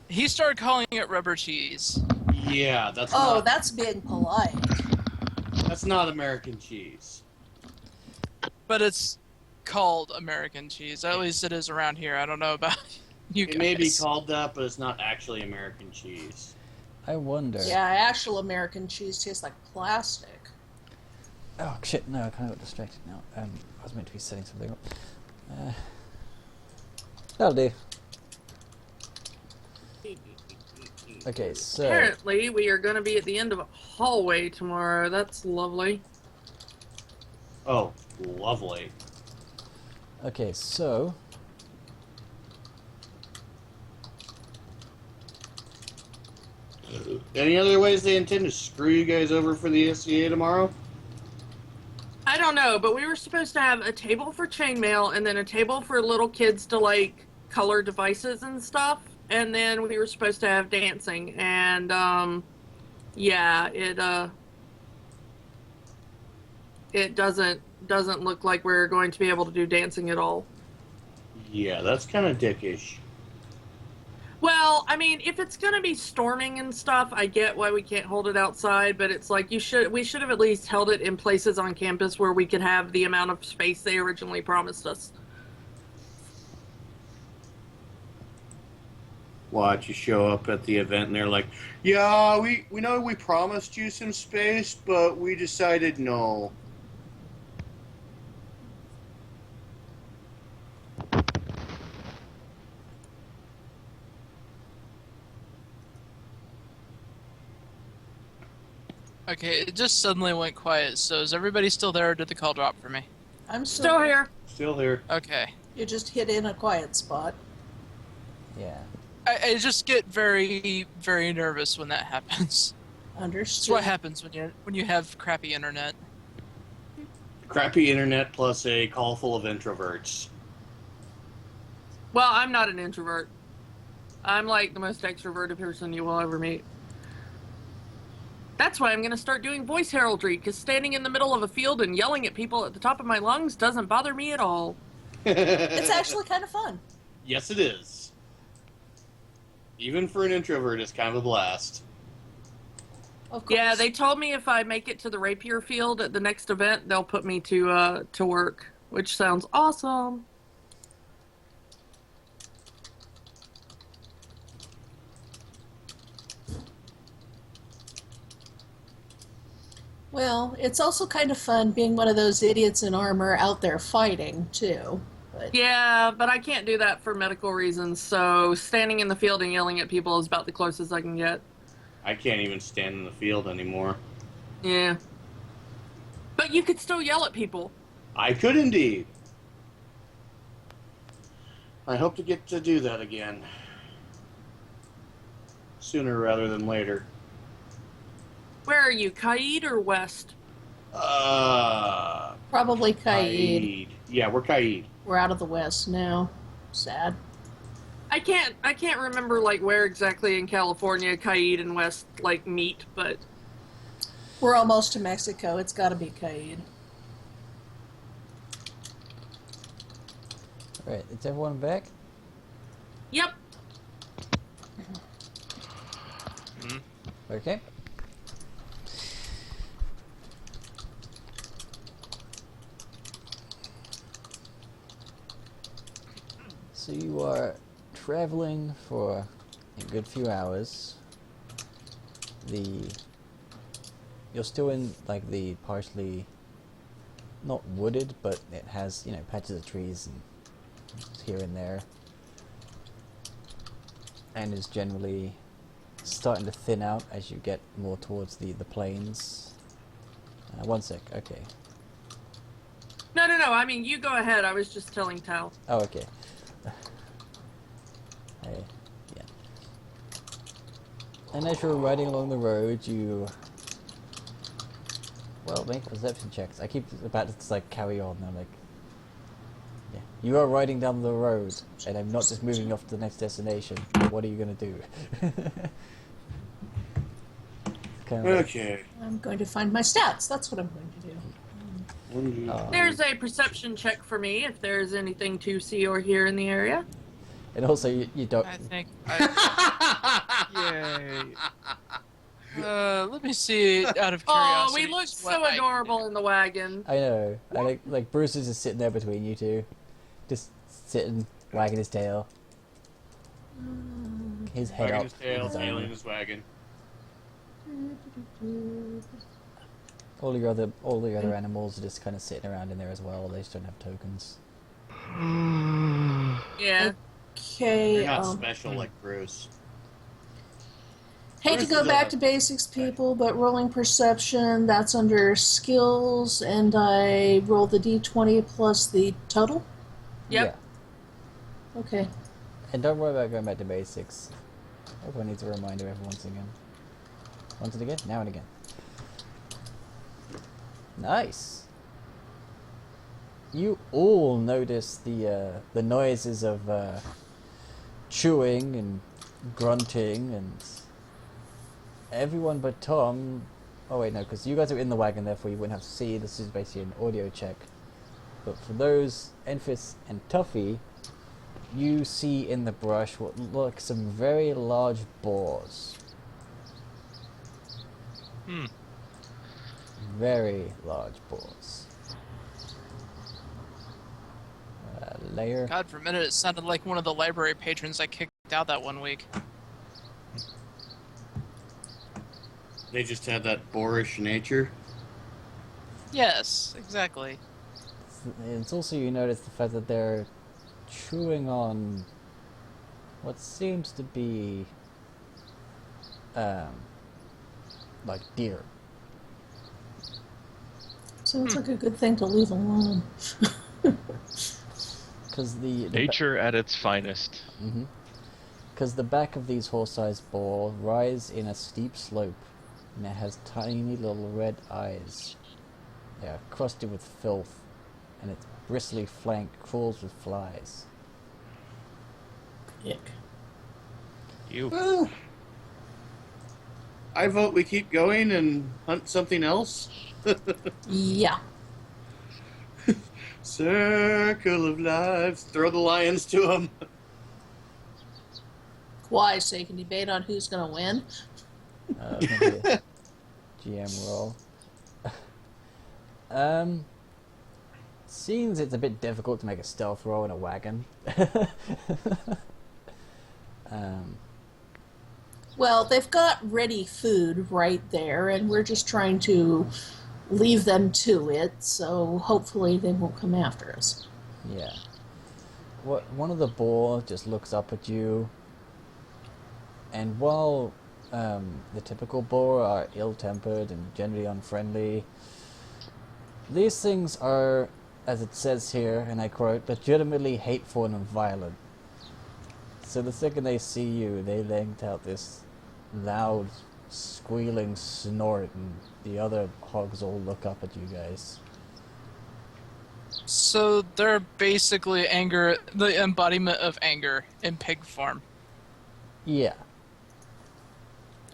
He started calling it rubber cheese. Yeah, that's Oh, not. that's being polite. That's not American cheese. But it's called American cheese. At least it is around here. I don't know about you guys. It may be called that, but it's not actually American cheese. I wonder. Yeah, actual American cheese tastes like plastic. Oh shit! No, I kind of got distracted now. I was meant to be setting something up. That'll do. Okay, so Apparently, we are going to be at the end of a hallway tomorrow. That's lovely. Oh, lovely. okay, so Any other ways they intend to screw you guys over for the SCA tomorrow? I don't know, but we were supposed to have a table for chainmail and then a table for little kids to, like, color devices and stuff. And then we were supposed to have dancing. And, yeah, it doesn't look like we're going to be able to do dancing at all. Yeah, that's kind of dickish. Well, I mean, if it's going to be storming and stuff, I get why we can't hold it outside, but it's like we should have at least held it in places on campus where we could have the amount of space they originally promised us. Watch you show up at the event and they're like, yeah, we know we promised you some space, but we decided no. Okay, it just suddenly went quiet. So is everybody still there, or did the call drop for me? I'm Still here. Still here. Okay. You just hit in a quiet spot. yeah. I just get very, very nervous when that happens. That's Understood. what happens when you have crappy internet. Crappy internet plus a call full of introverts. Well, I'm not an introvert. I'm like the most extroverted person you will ever meet. That's why I'm going to start doing voice heraldry, because standing in the middle of a field and yelling at people at the top of my lungs doesn't bother me at all. It's actually kind of fun. Yes, it is. Even for an introvert, it's kind of a blast. Of course. Yeah, they told me if I make it to the rapier field at the next event, they'll put me to work, which sounds awesome. Well, it's also kind of fun being one of those idiots in armor out there fighting, too. But Yeah, but I can't do that for medical reasons, so standing in the field and yelling at people is about the closest I can get. I can't even stand in the field anymore. Yeah. But you could still yell at people. I could indeed. I hope to get to do that again. Sooner rather than later. Where are you, Kaid or West? probably Kaid. Kaid. Yeah, we're Kaid. We're out of the West now. Sad. I can't remember like where exactly in California Kaid and West like meet, but We're almost to Mexico. It's got to be Kaid. Alright, is everyone back? yep. Okay. So you are traveling for a good few hours. You're still in like the partially not wooded, but it has, you know, patches of trees and here and there, and is generally starting to thin out as you get more towards the plains. One sec, okay. No. I mean, you go ahead. I was just telling Tal. Oh, okay. Yeah. And as you're riding along the road, you... Well, make perception checks. I keep about to, like, carry on. I'm like... Yeah. You are riding down the road, and I'm not just moving off to the next destination. What are you going to do? Kind of Okay. I'm going to find my stats. That's what I'm going to do. There's a perception check for me if there's anything to see or hear in the area. and also, you don't... I think Yay. Let me see. Out of Oh, curiosity, we look just what so I- adorable in the wagon. I know. I like Bruce is just sitting there between you two, just sitting, wagging his tail, his head Wagging up. his tail, his tail arm. in his wagon. All the other animals are just kind of sitting around in there as well. They just don't have tokens. Yeah. Okay. They're not special like Bruce. Hate to Bruce go is back a- to basics, people, but rolling perception, that's under skills, and I roll the d20 plus the total? Yep. Yeah. Okay. And don't worry about going back to basics. Everyone needs a reminder every once and again. Once and again? Now and again. Nice. You all notice the noises of chewing and grunting, and everyone but Tom. Oh wait, no, because you guys are in the wagon, therefore you wouldn't have to see. This is basically an audio check. But for those, Enfys and Tuffy, you see in the brush what look like some very large boars. Very large boars. Layer. God, for a minute it sounded like one of the library patrons I kicked out that one week. They just had that boorish nature. Yes, exactly. It's also, you notice the fact that they're chewing on what seems to be like deer. Sounds like a good thing to leave alone. Because the Nature at its finest. Because the back of these horse-sized boar rise in a steep slope, and it has tiny little red eyes. They are crusted with filth, and its bristly flank crawls with flies. Ick. You. Well, I vote we keep going and hunt something else. Yeah. Circle of lives. Throw the lions to them. Why? So you can debate on who's going to win? Maybe a GM roll. Seems it's a bit difficult to make a stealth roll in a wagon. Well, they've got ready food right there, and we're just trying to leave them to it, so hopefully they won't come after us. Yeah. One of the boar just looks up at you, and while the typical boar are ill-tempered and generally unfriendly, these things are, as it says here, and I quote, legitimately hateful and violent. So the second they see you, they let out this loud, squealing snort, and the other hogs all look up at you guys. So they're basically anger, the embodiment of anger in pig form. Yeah.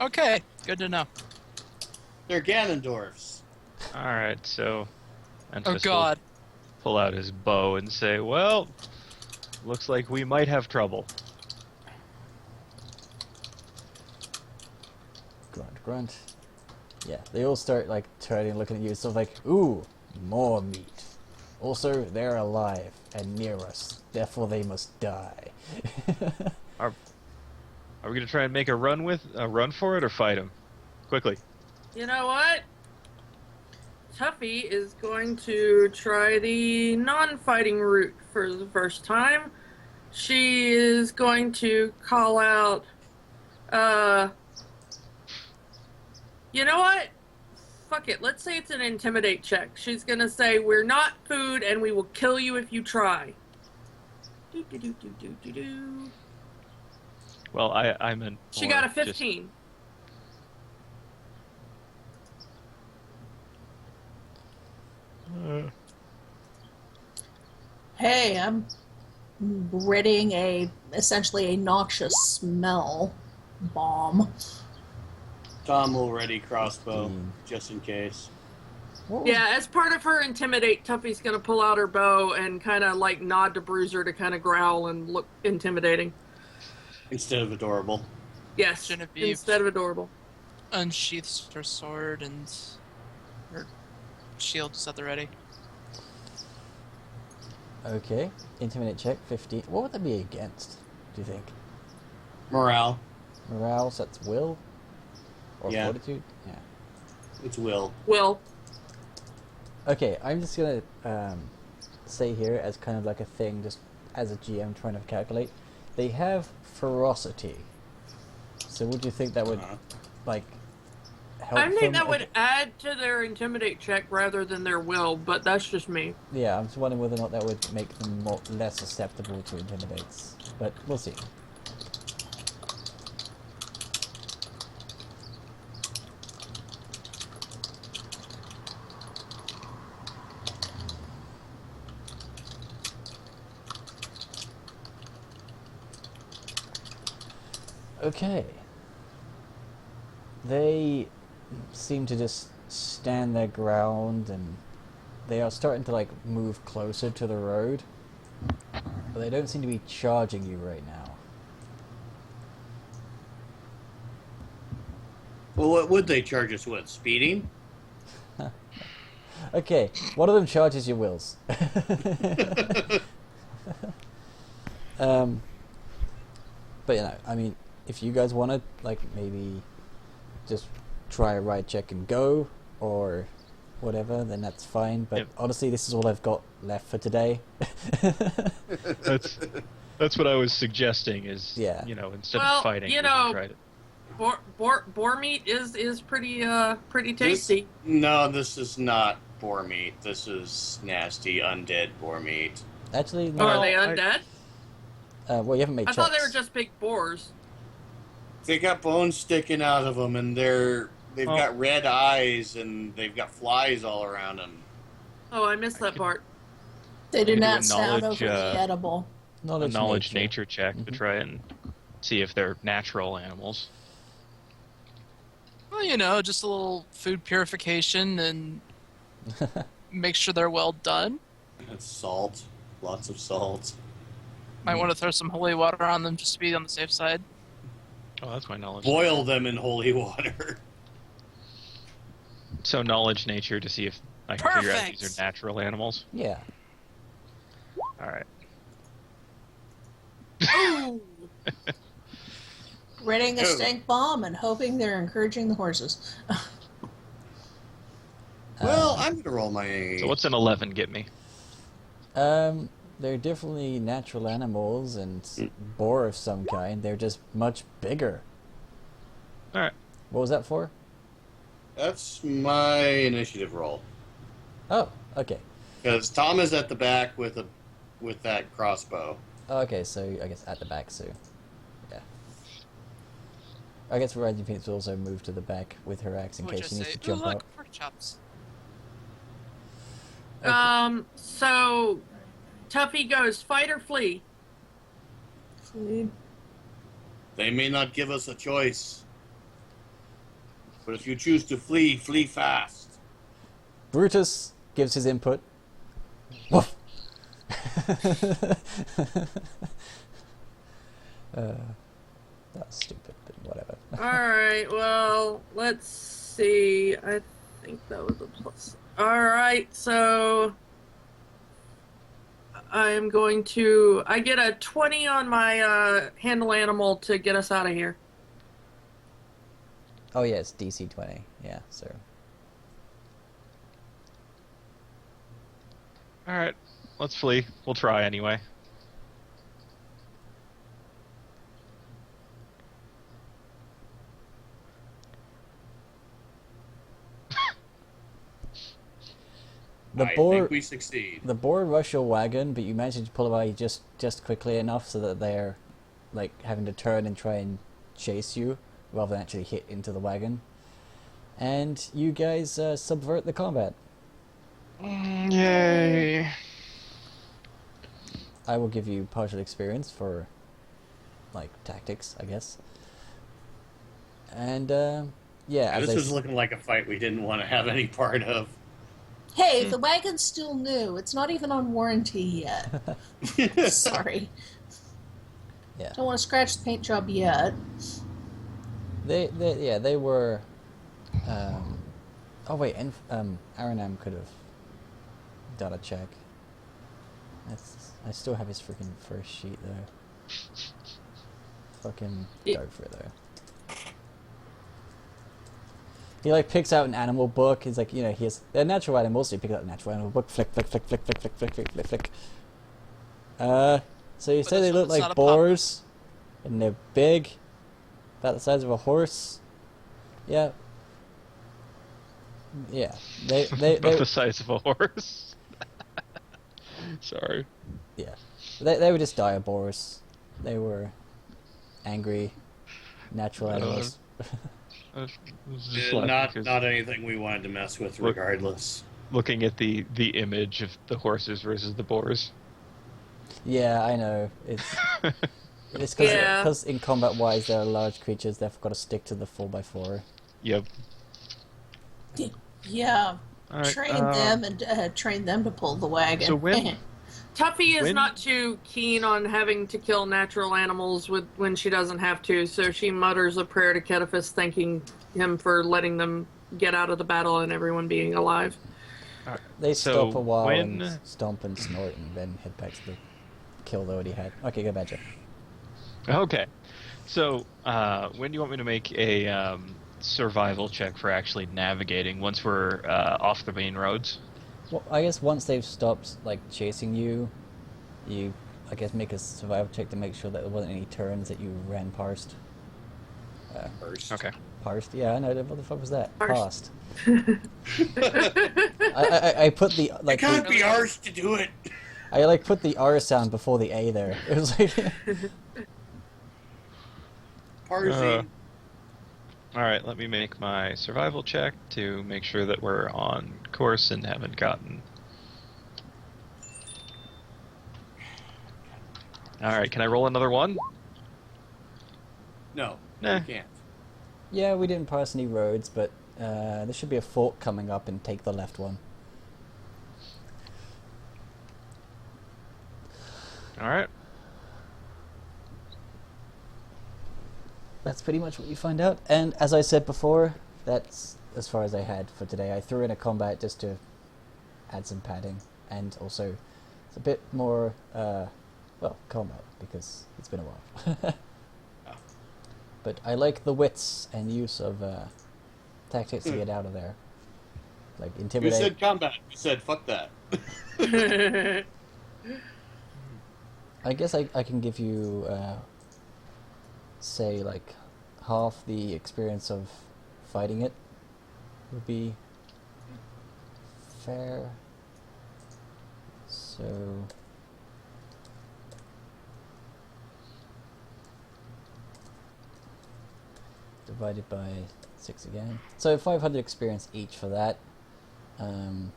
Okay, good to know. They're Ganondorfs. Alright, so... Oh Enfys will God. pull out his bow and say, well, looks like we might have trouble. Grunt, grunt. Yeah, they all start like turning and looking at you, sort of like, ooh, more meat. Also, they're alive and near us, therefore they must die. Are we gonna try and make a run for it, or fight him? Quickly. You know what? Tuffy is going to try the non-fighting route for the first time. She is going to call out, you know what? Fuck it. Let's say it's an intimidate check. She's gonna say, we're not food and we will kill you if you try. Do-do-do-do-do-do-do. Well, I meant. She more got a just- 15. Hey, I'm readying essentially a noxious smell bomb. Tom will ready crossbow, just in case. What was- Yeah, as part of her intimidate, Tuffy's gonna pull out her bow and kind of like nod to Bruiser to kind of growl and look intimidating. Instead of adorable. Yes, Genevieve instead of adorable. unsheaths her sword and her shield is at the ready. Okay, intimidate check 15. What would that be against? Do you think? Morale. Morale, so that's will or Yeah. fortitude. Yeah. It's will. Will. Okay, I'm just gonna say here as kind of like a thing, just as a GM trying to calculate. They have ferocity. So would you think that would like help I think them that would add to their intimidate check rather than their will, but that's just me. Yeah, I'm just wondering whether or not that would make them less susceptible to intimidates. But we'll see. Okay. They seem to just stand their ground, and they are starting to like move closer to the road, but they don't seem to be charging you right now. Well, what would they charge us with? Speeding? Okay, one of them charges your wills. But you know, I mean, if you guys want to, like, maybe just try a ride check and go, or whatever, then that's fine. But Yep. honestly, this is all I've got left for today. That's what I was suggesting. Is Yeah. you know, instead Well, of fighting, you we know, can try to. Boar meat is pretty tasty. This is not boar meat. This is nasty undead boar meat. Actually, Oh, are no. they undead? Well, you haven't made I checks. thought they were just big boars. They got bones sticking out of them, and they've got red eyes, and they've got flies all around them. Oh, I missed that part. They do Maybe not a sound knowledge, overly edible. A knowledge nature. nature check to Mhm. try and see if they're natural animals. Well, you know, just a little food purification and make sure they're well done. It's salt. Lots of salt. Might want to throw some holy water on them just to be on the safe side. Oh, that's my knowledge. Boil them in holy water. So knowledge nature to see if I can figure out Perfect! these are natural animals. Yeah. All right. Ooh. Readying a Oh. stank bomb and hoping they're encouraging the horses. Well, I'm gonna roll my. So what's an 11 get me? They're definitely natural animals and boar of some kind. They're just much bigger. All right. What was that for? That's my initiative roll. Oh, okay. Because Tom is at the back with that crossbow. Okay, so I guess at the back, so yeah. I guess Rising Phoenix will also move to the back with her axe in We'll case just she needs say, to "Ooh, jump look, up. pork chops." So Tuffy goes fight or flee. Flee. They may not give us a choice. But if you choose to flee, flee fast. Brutus gives his input. Woof! That's stupid, but whatever. Alright, well, let's see. I think that was a plus. Alright, so I'm going to. I get a 20 on my handle animal to get us out of here. Oh yeah, it's DC 20. Yeah, so All right. Let's flee. We'll try anyway. the I boar think we succeed. the boar rush your wagon, but you manage to pull away just quickly enough so that they're like having to turn and try and chase you rather than actually hit into the wagon. And you guys subvert the combat. Yay. I will give you partial experience for like tactics, I guess. And yeah, as This they is looking like a fight we didn't want to have any part of. Hey, the wagon's still new. It's not even on warranty yet. Sorry. Yeah. Don't want to scratch the paint job yet. They were. Oh wait, and Aranam could have done a check. I still have his freaking first sheet though. Fucking go for it though. He like picks out an animal book. He's like, he has they're natural animals, so he picks out a natural animal book. Flick, flick, flick, flick, flick, flick, flick, flick, flick, flick. So you say they look like boars, and they're big, about the size of a horse. Yeah. Yeah. They About the size of a horse. Sorry. Yeah. They were just dire boars. They were angry, natural animals. Not anything we wanted to mess with, regardless. Looking at the image of the horses versus the boars. Yeah, I know. It's because in combat wise they're large creatures. They've got to stick to the 4x4. Yep. Yeah. Right, Train them to pull the wagon. So when Tuffy is not too keen on having to kill natural animals when she doesn't have to, so she mutters a prayer to Kedifus, thanking him for letting them get out of the battle and everyone being alive. They stop a while and stomp and snort and then head back to the kill they already had. Okay, go back, Jeff. Okay. So, when do you want me to make a survival check for actually navigating once we're off the main roads? Well, I guess once they've stopped chasing you, I guess make a survival check to make sure that there wasn't any turns that you ran past. Okay. Parsed? Yeah, I know. What the fuck was that? Parsed. I put the It can't be ours to do it. I put the R sound before the A there. It was like. Parsing. Alright, let me make my survival check to make sure that we're on course and haven't gotten... Alright, can I roll another one? No, Nah. you can't. Yeah, we didn't pass any roads, but there should be a fork coming up and take the left one. Alright. That's pretty much what you find out. And as I said before, that's as far as I had for today. I threw in a combat just to add some padding. And also, it's a bit more, combat, because it's been a while. But I like the wits and use of tactics to get out of there. Like intimidate. You said combat. You said fuck that. I guess I can give you, say, half the experience of fighting it would be fair. So... divided by 6 again. So 500 experience each for that. And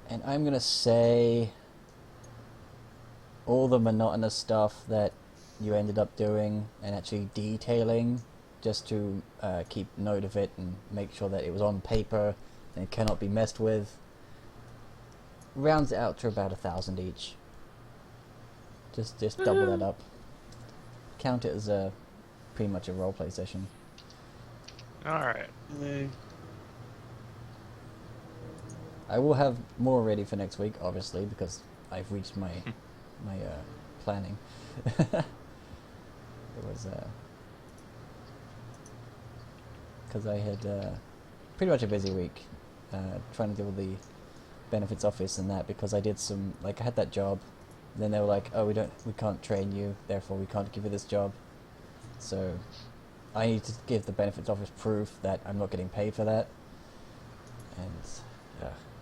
I'm gonna say all the monotonous stuff that you ended up doing and actually detailing just to keep note of it and make sure that it was on paper and it cannot be messed with, rounds it out to about 1,000 each. Just double that up. Count it as pretty much a roleplay session. Alright. I will have more ready for next week, obviously, because I've reached my planning. It was because I had pretty much a busy week trying to deal with the benefits office and that, because I did some I had that job. Then they were like, "Oh, we can't train you, therefore we can't give you this job." So I need to give the benefits office proof that I'm not getting paid for that, and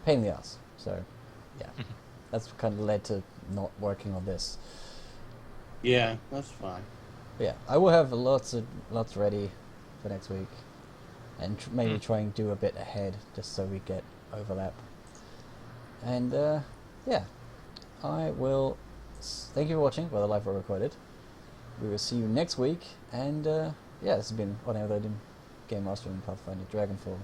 pain in the ass. So yeah, that's kind of led to not working on this. Yeah, that's fine. But yeah, I will have lots ready for next week, and maybe try and do a bit ahead just so we get overlap. And yeah. I will thank you for watching, whether live or recorded. We will see you next week, and yeah, this has been Odin, Gamemastering, Pathfinder, Dragonfall.